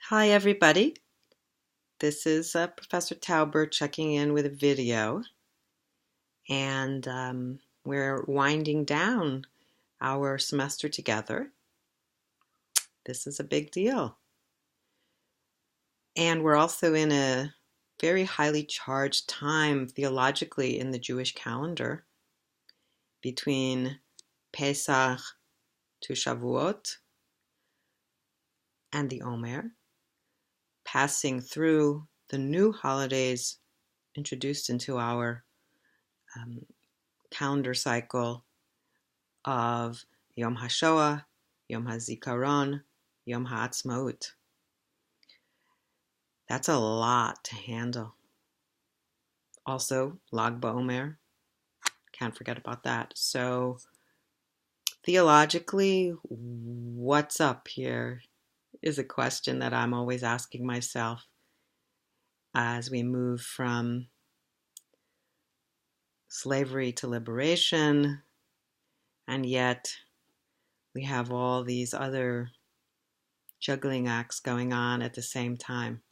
Hi, everybody. This is Professor Tauber checking in with a video, and we're winding down our semester together. This is a big deal. And we're also in a very highly charged time theologically in the Jewish calendar between Pesach to Shavuot and the Omer, passing through the new holidays introduced into our calendar cycle of Yom HaShoah, Yom HaZikaron, Yom HaAtzmaut. That's a lot to handle. Also, Lag BaOmer, can't forget about that. So, theologically, what's up here is a question that I'm always asking myself as we move from slavery to liberation, and yet we have all these other juggling acts going on at the same time.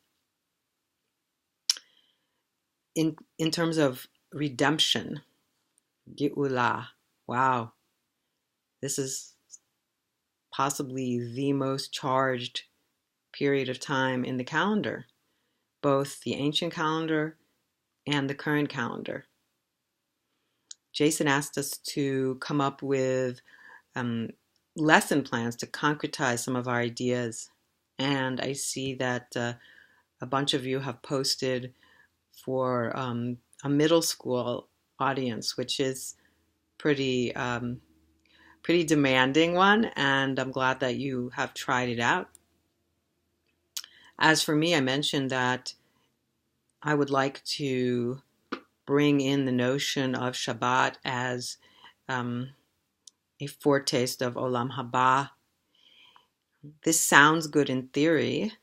In terms of redemption, Geula, wow, this is possibly the most charged period of time in the calendar, both the ancient calendar and the current calendar. Jason asked us to come up with lesson plans to concretize some of our ideas, and I see that a bunch of you have posted for a middle school audience, which is pretty demanding one, and I'm glad that you have tried it out. As for me, I mentioned that I would like to bring in the notion of Shabbat as a foretaste of Olam Haba. This sounds good in theory.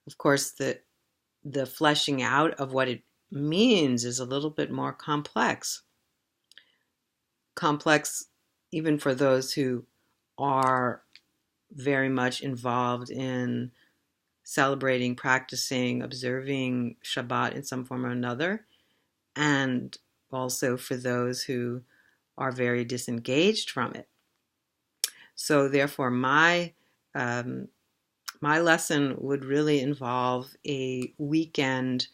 Of course, the fleshing out of what it means is a little bit more complex. Complex even for those who are very much involved in celebrating, practicing, observing Shabbat in some form or another, and also for those who are very disengaged from it. So therefore, my lesson would really involve a weekend,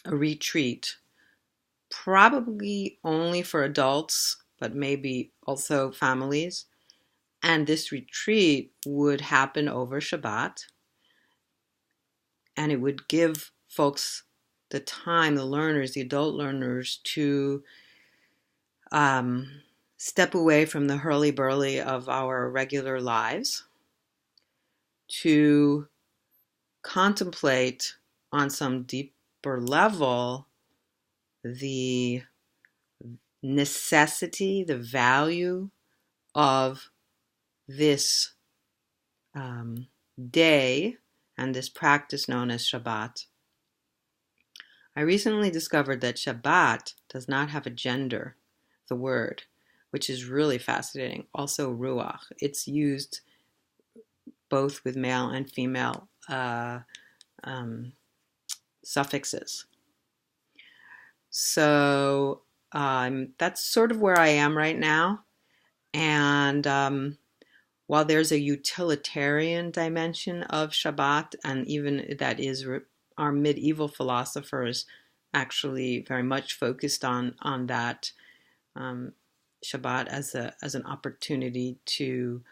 a retreat, probably only for adults, but maybe also families. And this retreat would happen over Shabbat, and it would give folks the time, the learners, the adult learners, to step away from the hurly-burly of our regular lives, to contemplate on some deeper level the necessity, the value of this day and this practice known as Shabbat. I recently discovered that Shabbat does not have a gender, the word, which is really fascinating. Also Ruach. It's used both with male and female suffixes. So that's sort of where I am right now. And while there's a utilitarian dimension of Shabbat, and even that is our medieval philosophers actually very much focused on that, Shabbat as an opportunity to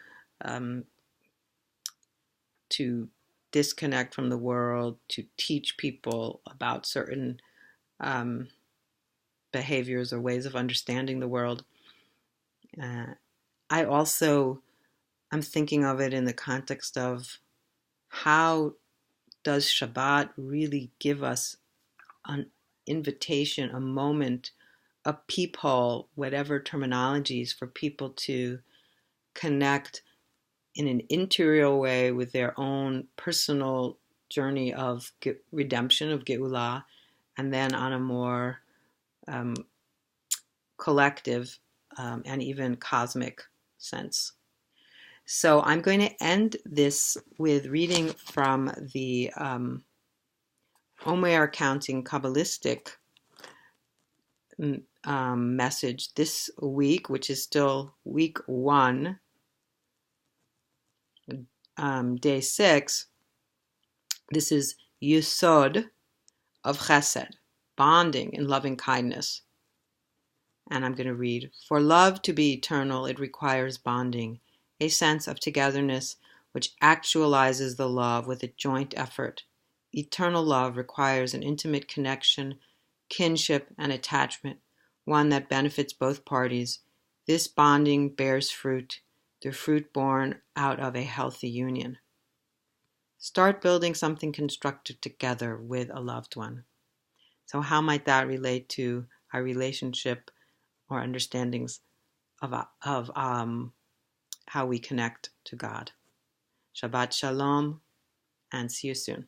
disconnect from the world, to teach people about certain behaviors or ways of understanding the world. I also am thinking of it in the context of how does Shabbat really give us an invitation, a moment, a peephole, whatever terminologies, for people to connect in an interior way with their own personal journey of redemption, of Geulah, and then on a more collective and even cosmic sense. So I'm going to end this with reading from the Omer Counting Kabbalistic message this week, which is still week 1, day 6. This is Yesod of Chesed, bonding in loving kindness. And I'm going to read, for love to be eternal, it requires bonding, a sense of togetherness which actualizes the love with a joint effort. Eternal love requires an intimate connection, kinship, and attachment, one that benefits both parties. This bonding bears fruit, the fruit born out of a healthy union. Start building something constructive together with a loved one. So how might that relate to our relationship or understandings of how we connect to God? Shabbat Shalom, and see you soon.